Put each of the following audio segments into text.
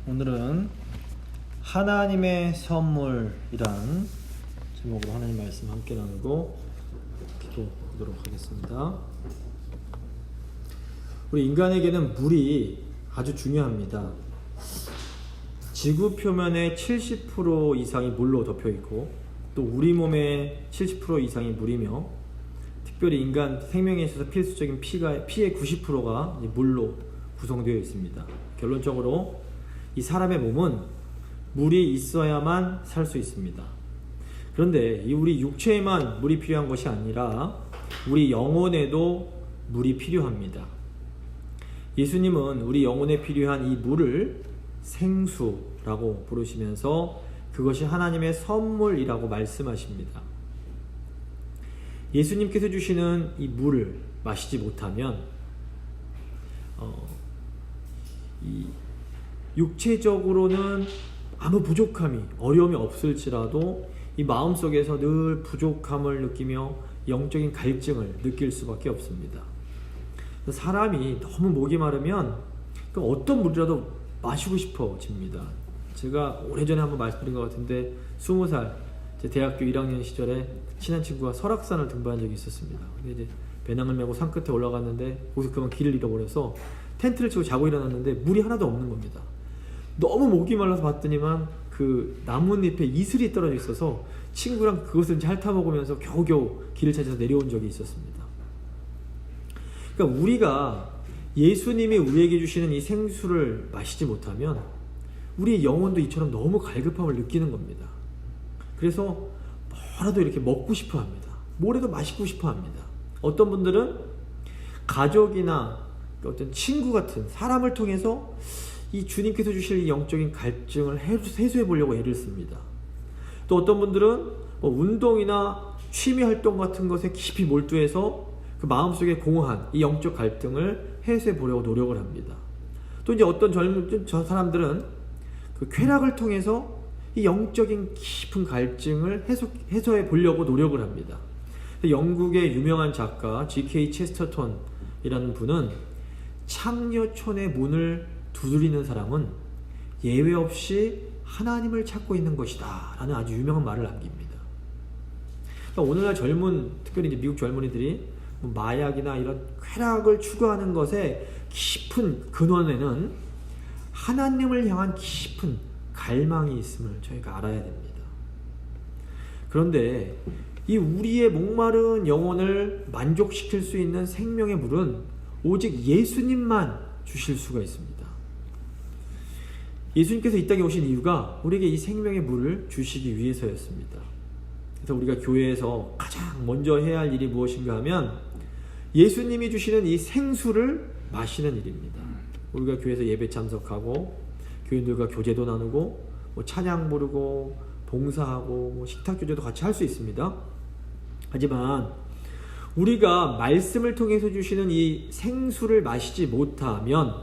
오늘은 하나님의 선물이란 제목으로 하나님 말씀 함께 나누고 기도하도록 하겠습니다. 우리 인간에게는 물이 아주 중요합니다. 지구 표면의 70% 이상이 물로 덮여 있고 또 우리 몸의 70% 이상이 물이며 특별히 인간 생명에 있어서 필수적인 피의 90%가 물로 구성되어 있습니다. 결론적으로 이 사람의 몸은 물이 있어야만 살 수 있습니다. 그런데 이 우리 육체에만 물이 필요한 것이 아니라 우리 영혼에도 물이 필요합니다. 예수님은 우리 영혼에 필요한 이 물을 생수라고 부르시면서 그것이 하나님의 선물이라고 말씀하십니다. 예수님께서 주시는 이 물을 마시지 못하면 이 육체적으로는 아무 부족함이 어려움이 없을지라도 이 마음속에서 늘 부족함을 느끼며 영적인 갈증을 느낄 수밖에 없습니다. 사람이 너무 목이 마르면 어떤 물이라도 마시고 싶어집니다. 제가 오래전에 한번 말씀드린 것 같은데 20살 제 대학교 1학년 시절에 친한 친구가 설악산을 등반한 적이 있었습니다. 근데 이제 배낭을 메고 산 끝에 올라갔는데 거기서 그만 길을 잃어버려서 텐트를 치고 자고 일어났는데 물이 하나도 없는 겁니다. 너무 목이 말라서 봤더니만 그 나뭇잎에 이슬이 떨어져 있어서 친구랑 그것을 이제 핥아먹으면서 겨우겨우 길을 찾아서 내려온 적이 있었습니다. 그러니까 우리가 예수님이 우리에게 주시는 이 생수를 마시지 못하면 우리 영혼도 이처럼 너무 갈급함을 느끼는 겁니다. 그래서 뭐라도 이렇게 먹고 싶어 합니다. 뭐라도 마시고 싶어 합니다. 어떤 분들은 가족이나 어떤 친구 같은 사람을 통해서 이 주님께서 주실 이 영적인 갈증을 해소해 보려고 애를 씁니다. 또 어떤 분들은 운동이나 취미 활동 같은 것에 깊이 몰두해서 그 마음속에 공허한 이 영적 갈등을 해소해 보려고 노력을 합니다. 또 이제 어떤 저 사람들은 그 쾌락을 통해서 이 영적인 깊은 갈증을 해소해 보려고 노력을 합니다. 영국의 유명한 작가 G.K. 체스터톤이라는 분은 창녀촌의 문을 두드리는 사람은 예외 없이 하나님을 찾고 있는 것이다 라는 아주 유명한 말을 남깁니다. 그러니까 오늘날 특별히 이제 미국 젊은이들이 마약이나 이런 쾌락을 추구하는 것의 깊은 근원에는 하나님을 향한 깊은 갈망이 있음을 저희가 알아야 됩니다. 그런데 이 우리의 목마른 영혼을 만족시킬 수 있는 생명의 물은 오직 예수님만 주실 수가 있습니다. 예수님께서 이 땅에 오신 이유가 우리에게 이 생명의 물을 주시기 위해서였습니다. 그래서 우리가 교회에서 가장 먼저 해야 할 일이 무엇인가 하면 예수님이 주시는 이 생수를 마시는 일입니다. 우리가 교회에서 예배 참석하고 교인들과 교제도 나누고 찬양 부르고 봉사하고 식탁 교제도 같이 할 수 있습니다. 하지만 우리가 말씀을 통해서 주시는 이 생수를 마시지 못하면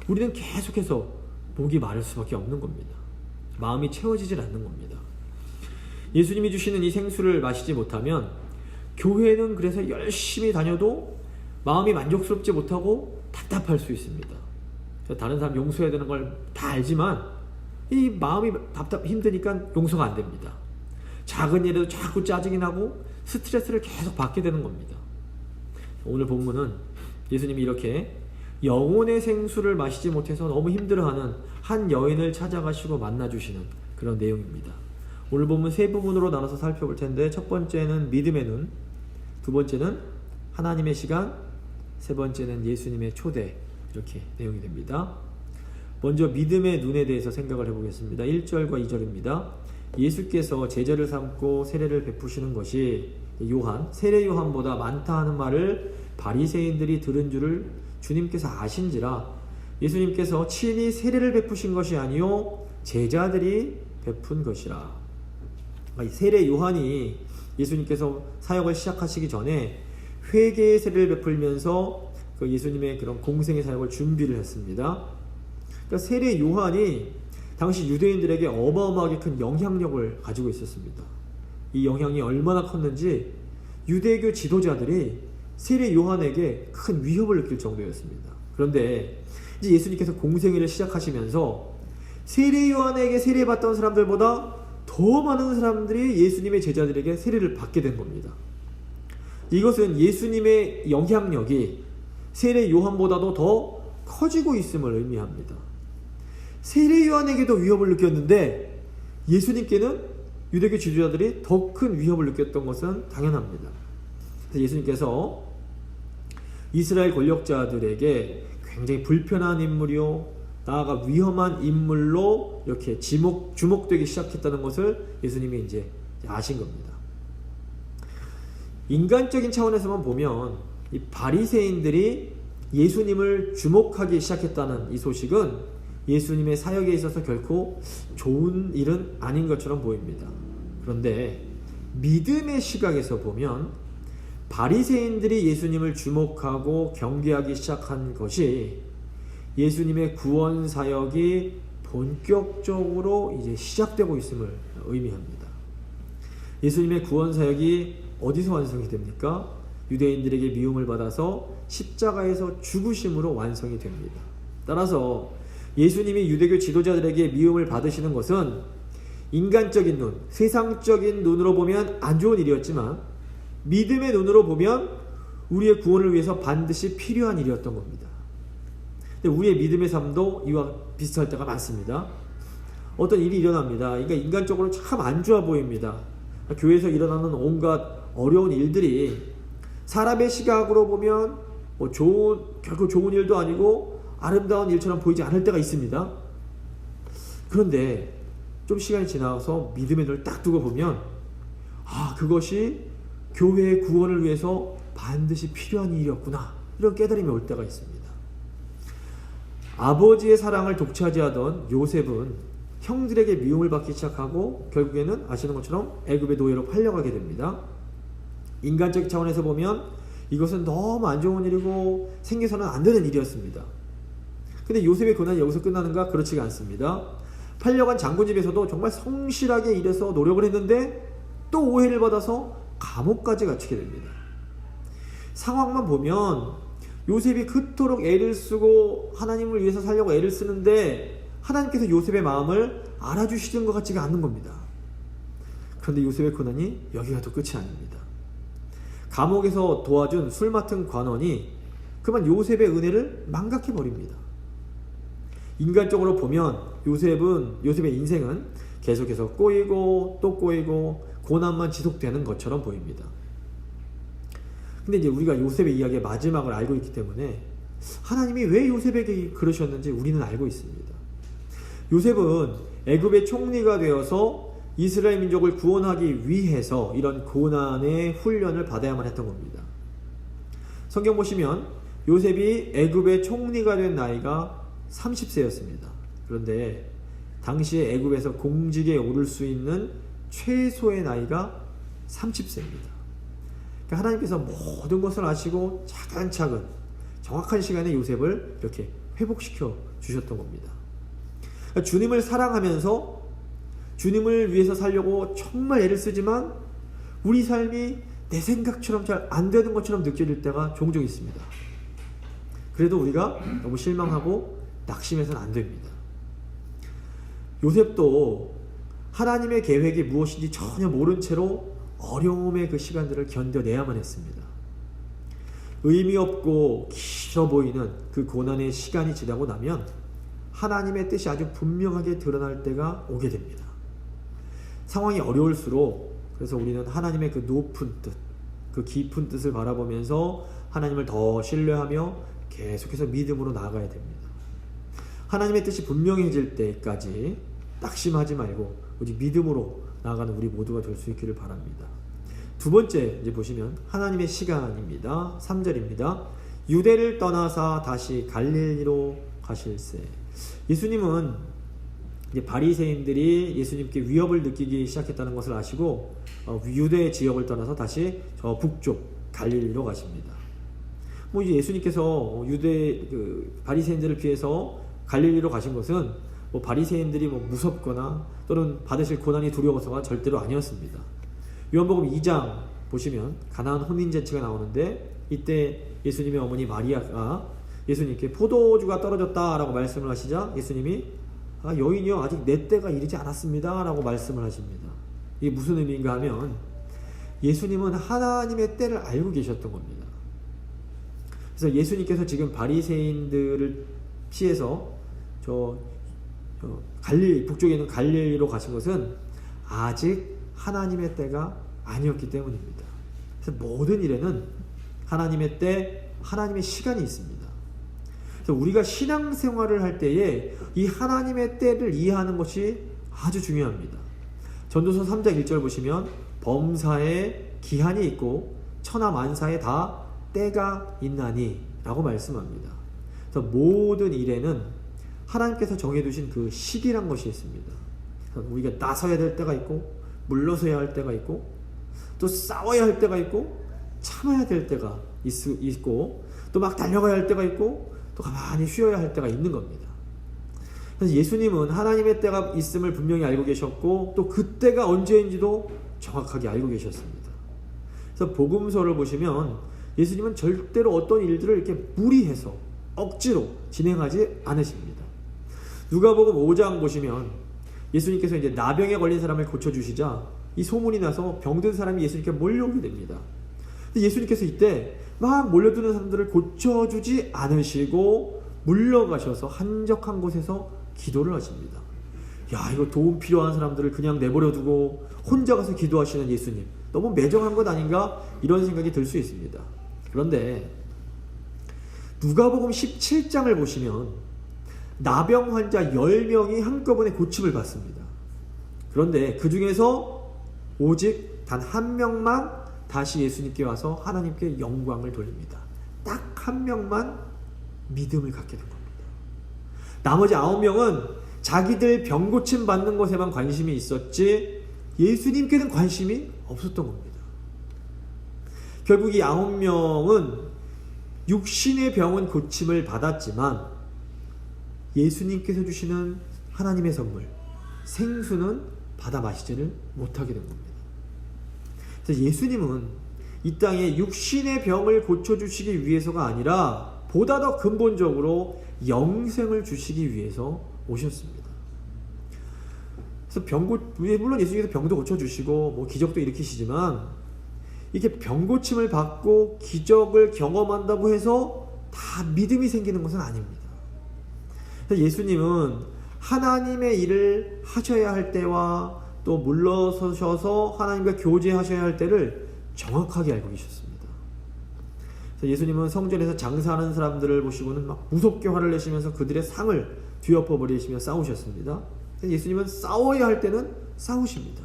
우리는 계속해서 목이 마를 수밖에 없는 겁니다. 마음이 채워지질 않는 겁니다. 예수님이 주시는 이 생수를 마시지 못하면 교회는 그래서 열심히 다녀도 마음이 만족스럽지 못하고 답답할 수 있습니다. 다른 사람 용서해야 되는 걸 다 알지만 이 마음이 힘드니까 용서가 안 됩니다. 작은 일에도 자꾸 짜증이 나고 스트레스를 계속 받게 되는 겁니다. 오늘 본문은 예수님이 이렇게 영혼의 생수를 마시지 못해서 너무 힘들어하는 한 여인을 찾아가시고 만나주시는 그런 내용입니다. 오늘 본문 세 부분으로 나눠서 살펴볼 텐데 첫 번째는 믿음의 눈, 두 번째는 하나님의 시간, 세 번째는 예수님의 초대, 이렇게 내용이 됩니다. 먼저 믿음의 눈에 대해서 생각을 해보겠습니다. 1절과 2절입니다. 예수께서 제자를 삼고 세례를 베푸시는 것이 세례 요한보다 많다 하는 말을 바리새인들이 들은 줄을 주님께서 아신지라 예수님께서 친히 세례를 베푸신 것이 아니요 제자들이 베푼 것이라. 세례 요한이 예수님께서 사역을 시작하시기 전에 회개의 세례를 베풀면서 그 예수님의 그런 공생의 사역을 준비를 했습니다. 그러니까 세례 요한이 당시 유대인들에게 어마어마하게 큰 영향력을 가지고 있었습니다. 이 영향이 얼마나 컸는지 유대교 지도자들이 세례 요한에게 큰 위협을 느낄 정도였습니다. 그런데 이제 예수님께서 공생애를 시작하시면서 세례 요한에게 세례받던 사람들보다 더 많은 사람들이 예수님의 제자들에게 세례를 받게 된 겁니다. 이것은 예수님의 영향력이 세례 요한보다도 더 커지고 있음을 의미합니다. 세례 요한에게도 위협을 느꼈는데 예수님께는 유대교 지도자들이 더 큰 위협을 느꼈던 것은 당연합니다. 예수님께서 이스라엘 권력자들에게 굉장히 불편한 인물이요, 나아가 위험한 인물로 이렇게 주목되기 시작했다는 것을 예수님이 이제 아신 겁니다. 인간적인 차원에서만 보면 이 바리새인들이 예수님을 주목하기 시작했다는 이 소식은 예수님의 사역에 있어서 결코 좋은 일은 아닌 것처럼 보입니다. 그런데 믿음의 시각에서 보면 바리새인들이 예수님을 주목하고 경계하기 시작한 것이 예수님의 구원 사역이 본격적으로 이제 시작되고 있음을 의미합니다. 예수님의 구원 사역이 어디서 완성이 됩니까? 유대인들에게 미움을 받아서 십자가에서 죽으심으로 완성이 됩니다. 따라서 예수님이 유대교 지도자들에게 미움을 받으시는 것은 인간적인 눈, 세상적인 눈으로 보면 안 좋은 일이었지만 믿음의 눈으로 보면 우리의 구원을 위해서 반드시 필요한 일이었던 겁니다. 근데 우리의 믿음의 삶도 이와 비슷할 때가 많습니다. 어떤 일이 일어납니다. 그러니까 인간적으로 참 안 좋아 보입니다. 교회에서 일어나는 온갖 어려운 일들이 사람의 시각으로 보면 결코 좋은 일도 아니고 아름다운 일처럼 보이지 않을 때가 있습니다. 그런데 좀 시간이 지나서 믿음의 눈을 딱 두고 보면 그것이 교회의 구원을 위해서 반드시 필요한 일이었구나, 이런 깨달음이 올 때가 있습니다. 아버지의 사랑을 독차지하던 요셉은 형들에게 미움을 받기 시작하고 결국에는 아시는 것처럼 애굽의 노예로 팔려가게 됩니다. 인간적 차원에서 보면 이것은 너무 안 좋은 일이고 생겨서는 안 되는 일이었습니다. 근데 요셉의 고난이 여기서 끝나는가? 그렇지가 않습니다. 팔려간 장군 집에서도 정말 성실하게 일해서 노력을 했는데 또 오해를 받아서 감옥까지 갇히게 됩니다. 상황만 보면 요셉이 그토록 애를 쓰고 하나님을 위해서 살려고 애를 쓰는데 하나님께서 요셉의 마음을 알아주시는 것 같지가 않는 겁니다. 그런데 요셉의 고난이 여기가 또 끝이 아닙니다. 감옥에서 도와준 술 맡은 관원이 그만 요셉의 은혜를 망각해버립니다. 인간적으로 보면 요셉의 인생은 계속해서 꼬이고 또 꼬이고 고난만 지속되는 것처럼 보입니다. 근데 이제 우리가 요셉의 이야기의 마지막을 알고 있기 때문에 하나님이 왜 요셉에게 그러셨는지 우리는 알고 있습니다. 요셉은 애굽의 총리가 되어서 이스라엘 민족을 구원하기 위해서 이런 고난의 훈련을 받아야만 했던 겁니다. 성경 보시면 요셉이 애굽의 총리가 된 나이가 30세였습니다. 그런데 당시에 애굽에서 공직에 오를 수 있는 최소의 나이가 30세입니다. 그러니까 하나님께서 모든 것을 아시고 차근차근 정확한 시간에 요셉을 이렇게 회복시켜 주셨던 겁니다. 그러니까 주님을 사랑하면서 주님을 위해서 살려고 정말 애를 쓰지만 우리 삶이 내 생각처럼 잘 안 되는 것처럼 느껴질 때가 종종 있습니다. 그래도 우리가 너무 실망하고 낙심해서는 안 됩니다. 요셉도 하나님의 계획이 무엇인지 전혀 모른 채로 어려움의 그 시간들을 견뎌내야만 했습니다. 의미 없고 길어 보이는 그 고난의 시간이 지나고 나면 하나님의 뜻이 아주 분명하게 드러날 때가 오게 됩니다. 상황이 어려울수록 그래서 우리는 하나님의 그 높은 뜻, 그 깊은 뜻을 바라보면서 하나님을 더 신뢰하며 계속해서 믿음으로 나아가야 됩니다. 하나님의 뜻이 분명해질 때까지 낙심하지 말고 오직 믿음으로 나아가는 우리 모두가 될 수 있기를 바랍니다. 두 번째 이제 보시면 하나님의 시간입니다. 3절입니다. 유대를 떠나사 다시 갈릴리로 가실세. 예수님은 이제 바리새인들이 예수님께 위협을 느끼기 시작했다는 것을 아시고 유대 지역을 떠나서 다시 저 북쪽 갈릴리로 가십니다. 이제 예수님께서 유대 바리새인들을 피해서 갈릴리로 가신 것은 바리새인들이 무섭거나 또는 받으실 고난이 두려워서가 절대로 아니었습니다. 요한복음 2장 보시면 가나안 혼인잔치가 나오는데 이때 예수님의 어머니 마리아가 예수님께 포도주가 떨어졌다라고 말씀을 하시자 예수님이 여인이여 아직 내 때가 이르지 않았습니다 라고 말씀을 하십니다. 이게 무슨 의미인가 하면 예수님은 하나님의 때를 알고 계셨던 겁니다. 그래서 예수님께서 지금 바리새인들을 피해서 갈릴리 북쪽에 있는 갈릴리로 가신 것은 아직 하나님의 때가 아니었기 때문입니다. 그래서 모든 일에는 하나님의 때, 하나님의 시간이 있습니다. 그래서 우리가 신앙생활을 할 때에 이 하나님의 때를 이해하는 것이 아주 중요합니다. 전도서 3장 1절 보시면 범사에 기한이 있고 천하만사에 다 때가 있나니 라고 말씀합니다. 그래서 모든 일에는 하나님께서 정해두신 그 시기란 것이 있습니다. 우리가 나서야 될 때가 있고 물러서야 할 때가 있고 또 싸워야 할 때가 있고 참아야 될 때가 있고 또 막 달려가야 할 때가 있고 또 가만히 쉬어야 할 때가 있는 겁니다. 그래서 예수님은 하나님의 때가 있음을 분명히 알고 계셨고 또 그 때가 언제인지도 정확하게 알고 계셨습니다. 그래서 복음서를 보시면 예수님은 절대로 어떤 일들을 이렇게 무리해서 억지로 진행하지 않으십니다. 누가복음 5장 보시면 예수님께서 이제 나병에 걸린 사람을 고쳐주시자 이 소문이 나서 병든 사람이 예수님께 몰려오게 됩니다. 근데 예수님께서 이때 막 몰려드는 사람들을 고쳐주지 않으시고 물러가셔서 한적한 곳에서 기도를 하십니다. 야, 이거 도움 필요한 사람들을 그냥 내버려두고 혼자 가서 기도하시는 예수님, 너무 매정한 것 아닌가? 이런 생각이 들 수 있습니다. 그런데 누가복음 17장을 보시면 나병 환자 10명이 한꺼번에 고침을 받습니다. 그런데 그 중에서 오직 단 한 명만 다시 예수님께 와서 하나님께 영광을 돌립니다. 딱 한 명만 믿음을 갖게 된 겁니다. 나머지 9명은 자기들 병 고침 받는 것에만 관심이 있었지 예수님께는 관심이 없었던 겁니다. 결국 이 9명은 육신의 병은 고침을 받았지만 예수님께서 주시는 하나님의 선물 생수는 받아 마시지를 못하게 된 겁니다. 그래서 예수님은 이 땅에 육신의 병을 고쳐주시기 위해서가 아니라 보다 더 근본적으로 영생을 주시기 위해서 오셨습니다. 그래서 물론 예수님께서 병도 고쳐주시고 뭐 기적도 일으키시지만 이렇게 병 고침을 받고 기적을 경험한다고 해서 다 믿음이 생기는 것은 아닙니다. 그래서 예수님은 하나님의 일을 하셔야 할 때와 또 물러서셔서 하나님과 교제하셔야 할 때를 정확하게 알고 계셨습니다. 그래서 예수님은 성전에서 장사하는 사람들을 보시고는 막 무섭게 화를 내시면서 그들의 상을 뒤엎어 버리시며 싸우셨습니다. 예수님은 싸워야 할 때는 싸우십니다.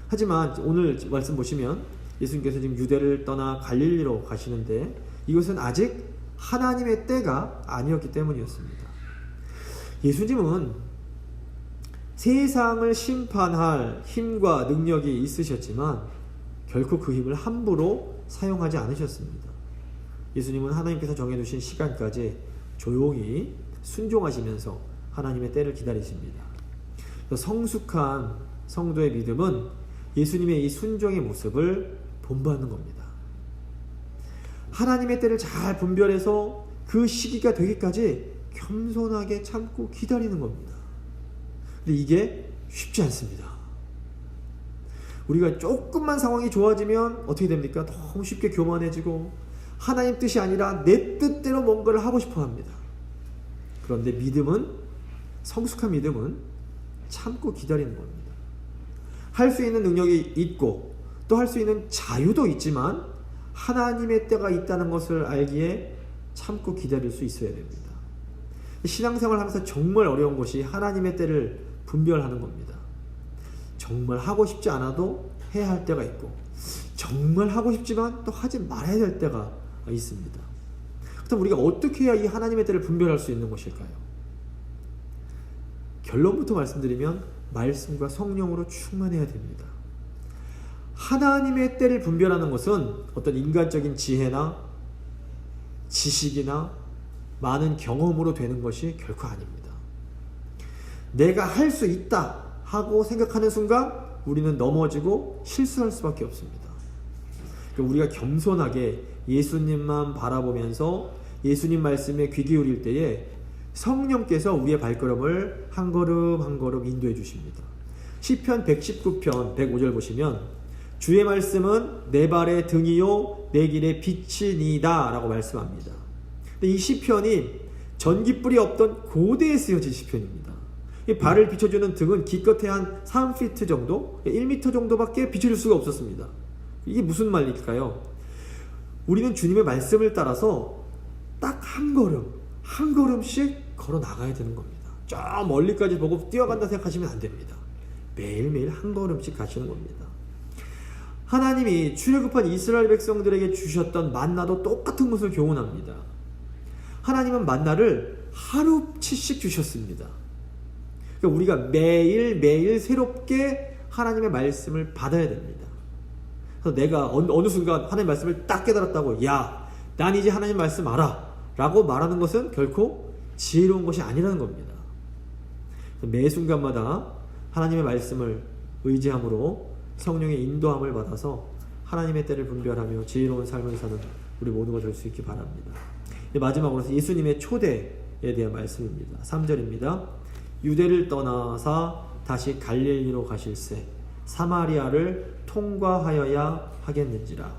하지만 오늘 말씀 보시면 예수님께서 지금 유대를 떠나 갈릴리로 가시는데 이것은 아직 하나님의 때가 아니었기 때문이었습니다. 예수님은 세상을 심판할 힘과 능력이 있으셨지만 결코 그 힘을 함부로 사용하지 않으셨습니다. 예수님은 하나님께서 정해두신 시간까지 조용히 순종하시면서 하나님의 때를 기다리십니다. 성숙한 성도의 믿음은 예수님의 이 순종의 모습을 본받는 겁니다. 하나님의 때를 잘 분별해서 그 시기가 되기까지 겸손하게 참고 기다리는 겁니다. 근데 이게 쉽지 않습니다. 우리가 조금만 상황이 좋아지면 어떻게 됩니까? 너무 쉽게 교만해지고 하나님 뜻이 아니라 내 뜻대로 뭔가를 하고 싶어 합니다. 그런데 성숙한 믿음은 참고 기다리는 겁니다. 할 수 있는 능력이 있고 또 할 수 있는 자유도 있지만 하나님의 때가 있다는 것을 알기에 참고 기다릴 수 있어야 됩니다. 신앙생활 하면서 정말 어려운 것이 하나님의 때를 분별하는 겁니다. 정말 하고 싶지 않아도 해야 할 때가 있고 정말 하고 싶지만 또 하지 말아야 될 때가 있습니다. 그렇다면 우리가 어떻게 해야 이 하나님의 때를 분별할 수 있는 것일까요? 결론부터 말씀드리면 말씀과 성령으로 충만해야 됩니다. 하나님의 때를 분별하는 것은 어떤 인간적인 지혜나 지식이나 많은 경험으로 되는 것이 결코 아닙니다. 내가 할 수 있다 하고 생각하는 순간 우리는 넘어지고 실수할 수밖에 없습니다. 우리가 겸손하게 예수님만 바라보면서 예수님 말씀에 귀 기울일 때에 성령께서 우리의 발걸음을 한 걸음 한 걸음 인도해 주십니다. 시편 119편 105절 보시면 주의 말씀은 내 발의 등이요 내 길의 빛이니이다 라고 말씀합니다. 근데 이 시편이 전깃불이 없던 고대에 쓰여진 시편입니다. 이 발을 비춰주는 등은 기껏해 한 3피트 정도, 1m 정도밖에 비춰줄 수가 없었습니다. 이게 무슨 말일까요? 우리는 주님의 말씀을 따라서 딱 한 걸음, 한 걸음씩 걸어 나가야 되는 겁니다. 저 멀리까지 보고 뛰어간다 생각하시면 안 됩니다. 매일매일 한 걸음씩 가시는 겁니다. 하나님이 출애굽한 이스라엘 백성들에게 주셨던 만나도 똑같은 것을 교훈합니다. 하나님은 만나를 하루치씩 주셨습니다. 그러니까 우리가 매일매일 새롭게 하나님의 말씀을 받아야 됩니다. 그래서 내가 어느 순간 하나님의 말씀을 딱 깨달았다고 야, 난 이제 하나님 말씀 알아 라고 말하는 것은 결코 지혜로운 것이 아니라는 겁니다. 매 순간마다 하나님의 말씀을 의지함으로 성령의 인도함을 받아서 하나님의 때를 분별하며 지혜로운 삶을 사는 우리 모두가 될 수 있기 바랍니다. 마지막으로 예수님의 초대에 대한 말씀입니다. 3절입니다. 유대를 떠나사 다시 갈릴리로 가실새 사마리아를 통과하여야 하겠는지라.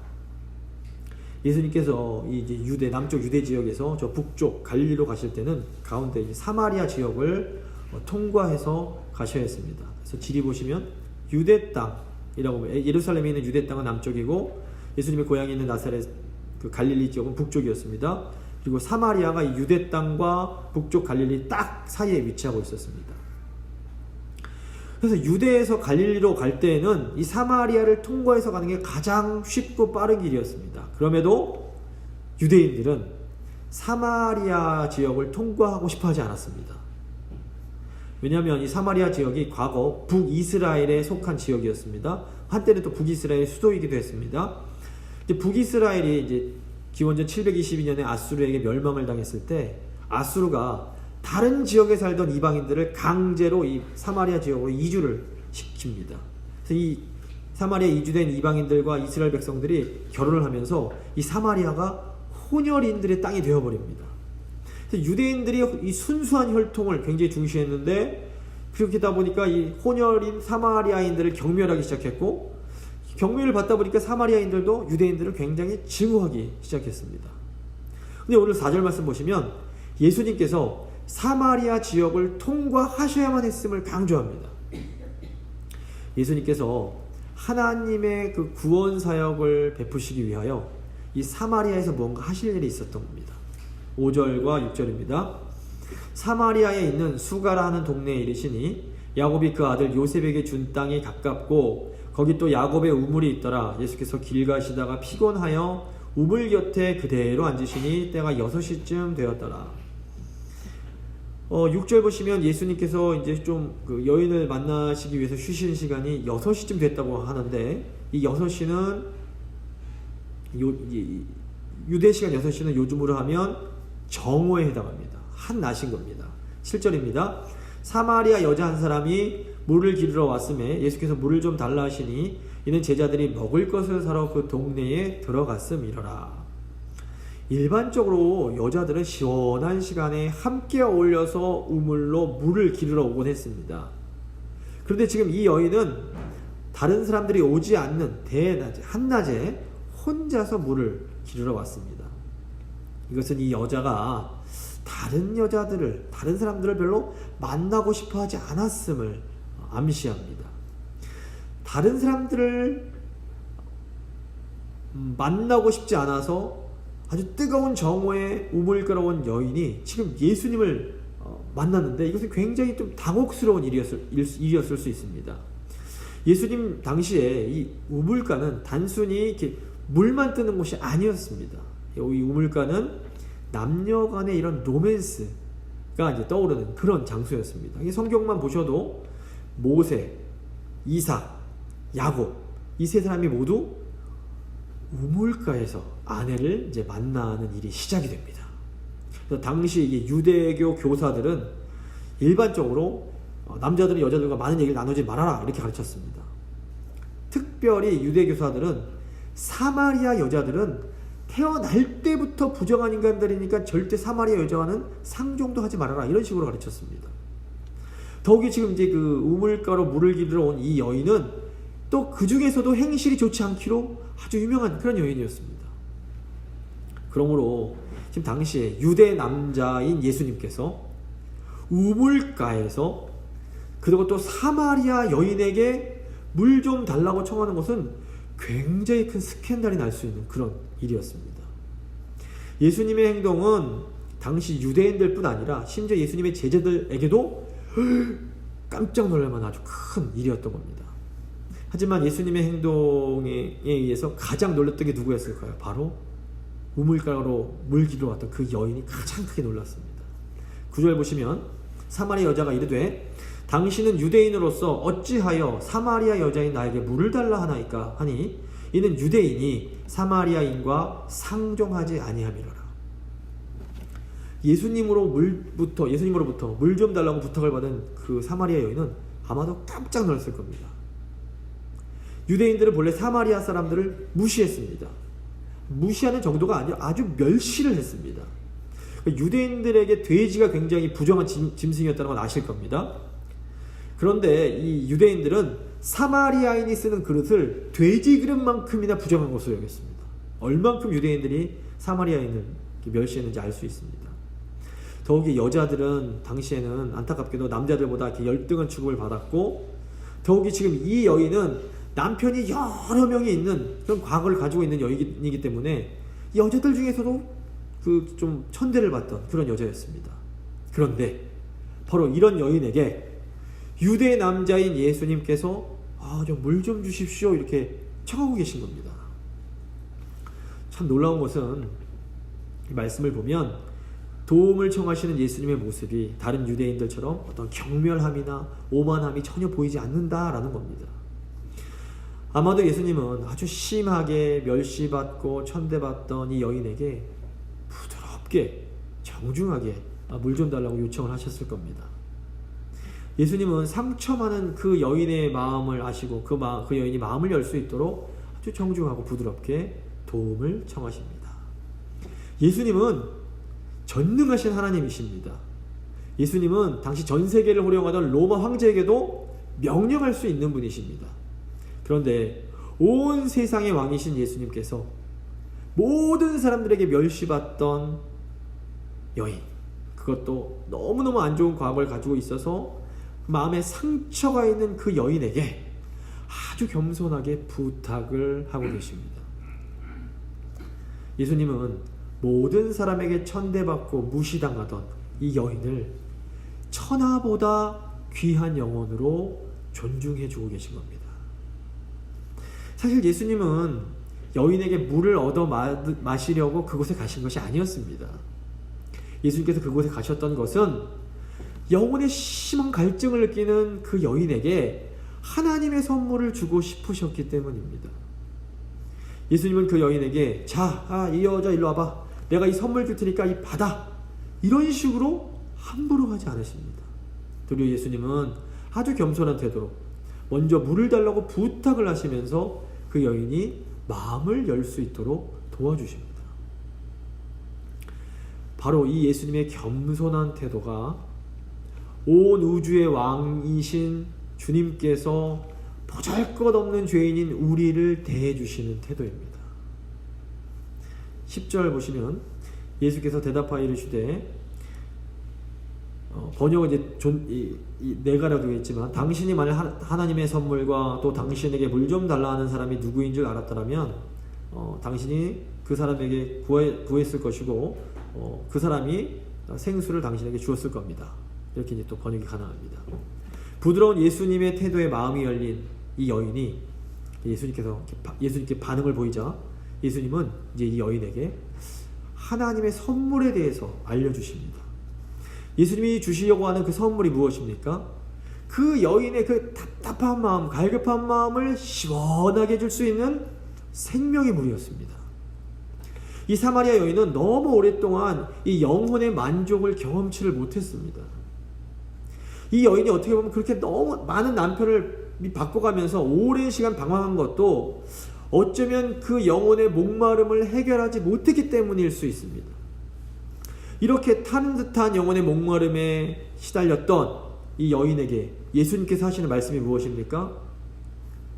예수님께서 이제 유대 남쪽 유대 지역에서 저 북쪽 갈릴리로 가실 때는 가운데 이제 사마리아 지역을 통과해서 가셔야 했습니다. 그래서 지리 보시면 유대 땅이라고, 예루살렘에 있는 유대 땅은 남쪽이고 예수님의 고향이 있는 나사렛 그 갈릴리 지역은 북쪽이었습니다. 그리고 사마리아가 이 유대 땅과 북쪽 갈릴리 딱 사이에 위치하고 있었습니다. 그래서 유대에서 갈릴리로 갈 때에는 이 사마리아를 통과해서 가는 게 가장 쉽고 빠른 길이었습니다. 그럼에도 유대인들은 사마리아 지역을 통과하고 싶어 하지 않았습니다. 왜냐하면 이 사마리아 지역이 과거 북이스라엘에 속한 지역이었습니다. 한때는 또 북이스라엘의 수도이기도 했습니다. 이제 북이스라엘이 이제 기원전 722년에 아수르에게 멸망을 당했을 때 아수르가 다른 지역에 살던 이방인들을 강제로 이 사마리아 지역으로 이주를 시킵니다. 그래서 이 사마리아 이주된 이방인들과 이스라엘 백성들이 결혼을 하면서 이 사마리아가 혼혈인들의 땅이 되어버립니다. 그래서 유대인들이 이 순수한 혈통을 굉장히 중시했는데 그렇게다 보니까 이 혼혈인 사마리아인들을 경멸하기 시작했고 경멸을 받다 보니까 사마리아인들도 유대인들을 굉장히 증오하기 시작했습니다. 근데 오늘 4절 말씀 보시면 예수님께서 사마리아 지역을 통과하셔야만 했음을 강조합니다. 예수님께서 하나님의 그 구원 사역을 베푸시기 위하여 이 사마리아에서 뭔가 하실 일이 있었던 겁니다. 5절과 6절입니다. 사마리아에 있는 수가라 하는 동네에 이르시니 야곱이 그 아들 요셉에게 준 땅이 가깝고 거기 또 야곱의 우물이 있더라. 예수께서 길 가시다가 피곤하여 우물 곁에 그대로 앉으시니 때가 6시쯤 되었더라. 6절 보시면 예수님께서 이제 좀 그 여인을 만나시기 위해서 쉬시는 시간이 6시쯤 됐다고 하는데 이 6시는 유대 시간 6시는 요즘으로 하면 정오에 해당합니다. 한낮인 겁니다. 7절입니다. 사마리아 여자 한 사람이 물을 기르러 왔음에 예수께서 물을 좀 달라 하시니 이는 제자들이 먹을 것을 사러 그 동네에 들어갔음이러라. 일반적으로 여자들은 시원한 시간에 함께 어울려서 우물로 물을 기르러 오곤 했습니다. 그런데 지금 이 여인은 다른 사람들이 오지 않는 대낮에 한낮에 혼자서 물을 기르러 왔습니다. 이것은 이 여자가 다른 사람들을 별로 만나고 싶어 하지 않았음을 암시합니다. 다른 사람들을 만나고 싶지 않아서 아주 뜨거운 정오에 우물 끌어온 여인이 지금 예수님을 만났는데 이것은 굉장히 좀 당혹스러운 일이었을 수 있습니다. 예수님 당시에 이 우물가는 단순히 이렇게 물만 뜨는 곳이 아니었습니다. 이 우물가는 남녀 간의 이런 로맨스가 이제 떠오르는 그런 장소였습니다. 이 성경만 보셔도 모세, 이삭, 야곱 이 세 사람이 모두 우물가에서 아내를 이제 만나는 일이 시작이 됩니다. 그래서 당시 이게 유대교 교사들은 일반적으로 남자들은 여자들과 많은 얘기를 나누지 말아라 이렇게 가르쳤습니다. 특별히 유대 교사들은 사마리아 여자들은 태어날 때부터 부정한 인간들이니까 절대 사마리아 여자와는 상종도 하지 말아라, 이런 식으로 가르쳤습니다. 더욱이 지금 이제 그 우물가로 물을 기르러 온 이 여인은 또 그 중에서도 행실이 좋지 않기로 아주 유명한 그런 여인이었습니다. 그러므로 지금 당시에 유대 남자인 예수님께서 우물가에서, 그리고 또 사마리아 여인에게 물 좀 달라고 청하는 것은 굉장히 큰 스캔들이 날 수 있는 그런 일이었습니다. 예수님의 행동은 당시 유대인들 뿐 아니라 심지어 예수님의 제자들에게도 깜짝 놀랄만 아주 큰 일이었던 겁니다. 하지만 예수님의 행동에 의해서 가장 놀랐던 게 누구였을까요? 바로 우물가로 물 기르러 왔던 그 여인이 가장 크게 놀랐습니다. 9절 보시면 사마리아 여자가 이르되 당신은 유대인으로서 어찌하여 사마리아 여자인 나에게 물을 달라 하나이까 하니 이는 유대인이 사마리아인과 상종하지 아니함이로라. 예수님으로부터 물 좀 달라고 부탁을 받은 그 사마리아 여인은 아마도 깜짝 놀랐을 겁니다. 유대인들은 본래 사마리아 사람들을 무시했습니다. 무시하는 정도가 아니라 아주 멸시를 했습니다. 유대인들에게 돼지가 굉장히 부정한 짐승이었다는 건 아실 겁니다. 그런데 이 유대인들은 사마리아인이 쓰는 그릇을 돼지 그릇만큼이나 부정한 것으로 여겼습니다. 얼만큼 유대인들이 사마리아인을 멸시했는지 알 수 있습니다. 더욱이 여자들은 당시에는 안타깝게도 남자들보다 이렇게 열등한 취급을 받았고, 더욱이 지금 이 여인은 남편이 여러 명이 있는 그런 과거를 가지고 있는 여인이기 때문에 여자들 중에서도 그 좀 천대를 받던 그런 여자였습니다. 그런데 바로 이런 여인에게 유대 남자인 예수님께서 좀 물 좀 주십시오, 이렇게 청하고 계신 겁니다. 참 놀라운 것은 이 말씀을 보면 도움을 청하시는 예수님의 모습이 다른 유대인들처럼 어떤 경멸함이나 오만함이 전혀 보이지 않는다라는 겁니다. 아마도 예수님은 아주 심하게 멸시받고 천대받던 이 여인에게 부드럽게 정중하게 물 좀 달라고 요청을 하셨을 겁니다. 예수님은 상처 많은 그 여인의 마음을 아시고 그 여인이 마음을 열 수 있도록 아주 정중하고 부드럽게 도움을 청하십니다. 예수님은 전능하신 하나님이십니다. 예수님은 당시 전 세계를 호령하던 로마 황제에게도 명령할 수 있는 분이십니다. 그런데 온 세상의 왕이신 예수님께서 모든 사람들에게 멸시받던 여인, 그것도 너무너무 안 좋은 과거를 가지고 있어서 마음에 상처가 있는 그 여인에게 아주 겸손하게 부탁을 하고 계십니다. 예수님은 모든 사람에게 천대받고 무시당하던 이 여인을 천하보다 귀한 영혼으로 존중해 주고 계신 겁니다. 사실 예수님은 여인에게 물을 얻어 마시려고 그곳에 가신 것이 아니었습니다. 예수님께서 그곳에 가셨던 것은 영혼의 심한 갈증을 느끼는 그 여인에게 하나님의 선물을 주고 싶으셨기 때문입니다. 예수님은 그 여인에게 이 여자 일로 와봐, 내가 이 선물 줄 테니까 이 받아, 이런 식으로 함부로 하지 않으십니다. 도리어 예수님은 아주 겸손한 태도로 먼저 물을 달라고 부탁을 하시면서 그 여인이 마음을 열 수 있도록 도와주십니다. 바로 이 예수님의 겸손한 태도가 온 우주의 왕이신 주님께서 보잘것없는 죄인인 우리를 대해주시는 태도입니다. 10절 보시면 예수께서 대답하여 이르시되, 번역은 이제 내가라도 했지만, 당신이 만일 하나님의 선물과 또 당신에게 물 좀 달라 하는 사람이 누구인 줄 알았더라면 당신이 그 사람에게 구했을 것이고 그 사람이 생수를 당신에게 주었을 겁니다. 이렇게 이제 또 번역이 가능합니다. 부드러운 예수님의 태도에 마음이 열린 이 여인이 예수님께 반응을 보이자 예수님은 이제 이 여인에게 하나님의 선물에 대해서 알려주십니다. 예수님이 주시려고 하는 그 선물이 무엇입니까? 그 여인의 그 답답한 마음, 갈급한 마음을 시원하게 해줄 수 있는 생명의 물이었습니다. 이 사마리아 여인은 너무 오랫동안 이 영혼의 만족을 경험치를 못했습니다. 이 여인이 어떻게 보면 그렇게 너무 많은 남편을 바꿔가면서 오랜 시간 방황한 것도 어쩌면 그 영혼의 목마름을 해결하지 못했기 때문일 수 있습니다. 이렇게 타는 듯한 영혼의 목마름에 시달렸던 이 여인에게 예수님께서 하시는 말씀이 무엇입니까?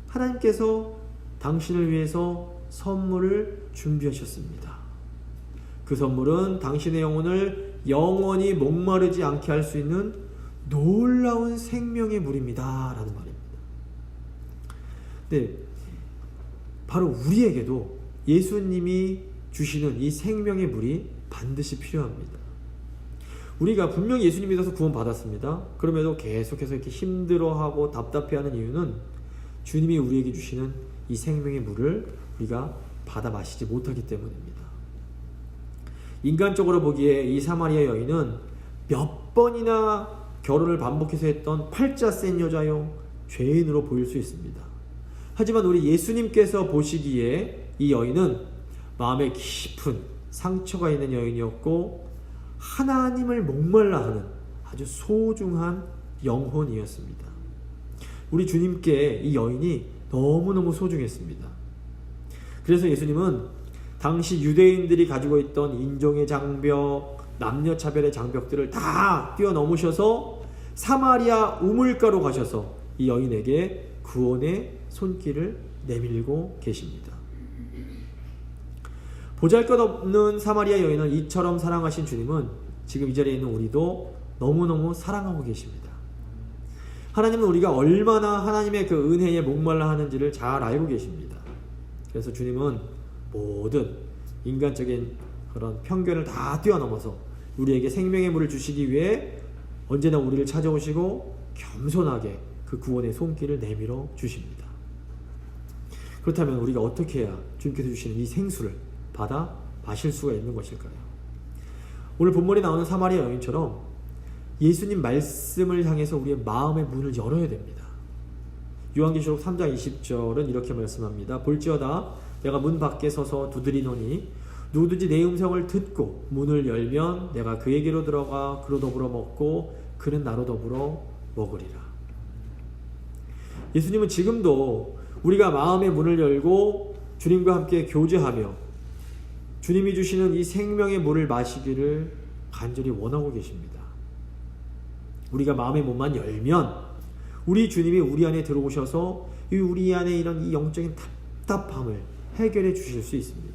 하나님께서 당신을 위해서 선물을 준비하셨습니다. 그 선물은 당신의 영혼을 영원히 목마르지 않게 할 수 있는 놀라운 생명의 물입니다. 라는 말입니다. 네, 바로 우리에게도 예수님이 주시는 이 생명의 물이 반드시 필요합니다. 우리가 분명히 예수님 믿어서 구원 받았습니다. 그럼에도 계속해서 이렇게 힘들어하고 답답해하는 이유는 주님이 우리에게 주시는 이 생명의 물을 우리가 받아 마시지 못하기 때문입니다. 인간적으로 보기에 이 사마리아 여인은 몇 번이나 결혼을 반복해서 했던 팔자 센 여자요, 죄인으로 보일 수 있습니다. 하지만 우리 예수님께서 보시기에 이 여인은 마음에 깊은 상처가 있는 여인이었고 하나님을 목말라 하는 아주 소중한 영혼이었습니다. 우리 주님께 이 여인이 너무너무 소중했습니다. 그래서 예수님은 당시 유대인들이 가지고 있던 인종의 장벽, 남녀차별의 장벽들을 다 뛰어넘으셔서 사마리아 우물가로 가셔서 이 여인에게 구원의 손길을 내밀고 계십니다. 보잘것없는 사마리아 여인을 이처럼 사랑하신 주님은 지금 이 자리에 있는 우리도 너무너무 사랑하고 계십니다. 하나님은 우리가 얼마나 하나님의 그 은혜에 목말라 하는지를 잘 알고 계십니다. 그래서 주님은 모든 인간적인 그런 편견을 다 뛰어넘어서 우리에게 생명의 물을 주시기 위해 언제나 우리를 찾아오시고 겸손하게 그 구원의 손길을 내밀어 주십니다. 그렇다면 우리가 어떻게 해야 주님께서 주시는 이 생수를 받아 마실 수가 있는 것일까요? 오늘 본문에 나오는 사마리아 여인처럼 예수님 말씀을 향해서 우리의 마음의 문을 열어야 됩니다. 요한계시록 3장 20절은 이렇게 말씀합니다. 볼지어다 내가 문 밖에 서서 두드리노니 누구든지 내 음성을 듣고 문을 열면 내가 그에게로 들어가 그로 더불어 먹고 그는 나로 더불어 먹으리라. 예수님은 지금도 우리가 마음의 문을 열고 주님과 함께 교제하며 주님이 주시는 이 생명의 물을 마시기를 간절히 원하고 계십니다. 우리가 마음의 문만 열면 우리 주님이 우리 안에 들어오셔서 우리 안에 이런 이 영적인 답답함을 해결해 주실 수 있습니다.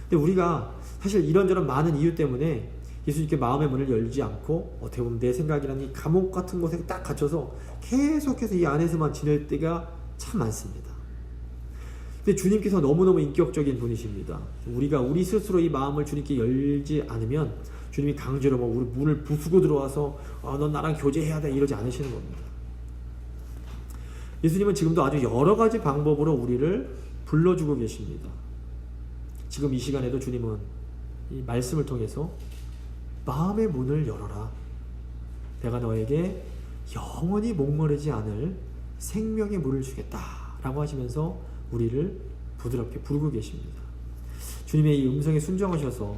근데 우리가 사실 이런저런 많은 이유 때문에 예수님께 마음의 문을 열지 않고 어떻게 보면 내 생각이라는 이 감옥 같은 곳에 딱 갇혀서 계속해서 이 안에서만 지낼 때가 참 많습니다. 근데 주님께서 너무너무 인격적인 분이십니다. 우리가 우리 스스로 이 마음을 주님께 열지 않으면 주님이 강제로 우리 문을 부수고 들어와서 넌 나랑 교제해야 돼 이러지 않으시는 겁니다. 예수님은 지금도 아주 여러 가지 방법으로 우리를 불러주고 계십니다. 지금 이 시간에도 주님은 이 말씀을 통해서 마음의 문을 열어라. 내가 너에게 영원히 목마르지 않을 생명의 물을 주겠다 라고 하시면서 우리를 부드럽게 부르고 계십니다. 주님의 이 음성에 순종하셔서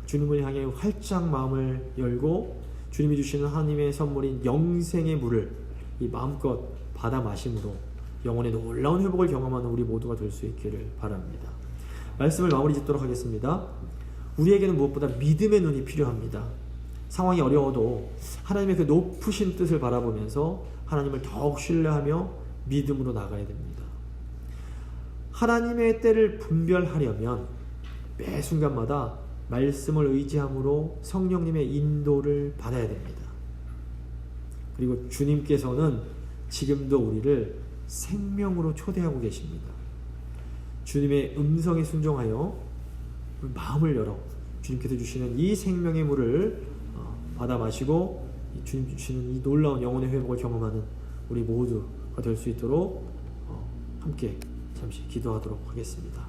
주님을 향해 활짝 마음을 열고 주님이 주시는 하나님의 선물인 영생의 물을 이 마음껏 받아 마심으로 영혼의 놀라운 회복을 경험하는 우리 모두가 될 수 있기를 바랍니다. 말씀을 마무리 짓도록 하겠습니다. 우리에게는 무엇보다 믿음의 눈이 필요합니다. 상황이 어려워도 하나님의 그 높으신 뜻을 바라보면서 하나님을 더욱 신뢰하며 믿음으로 나가야 됩니다. 하나님의 때를 분별하려면 매 순간마다 말씀을 의지함으로 성령님의 인도를 받아야 됩니다. 그리고 주님께서는 지금도 우리를 생명으로 초대하고 계십니다. 주님의 음성에 순종하여 마음을 열어 주님께서 주시는 이 생명의 물을 받아 마시고 주님 주시는 이 놀라운 영혼의 회복을 경험하는 우리 모두가 될 수 있도록 함께 잠시 기도하도록 하겠습니다.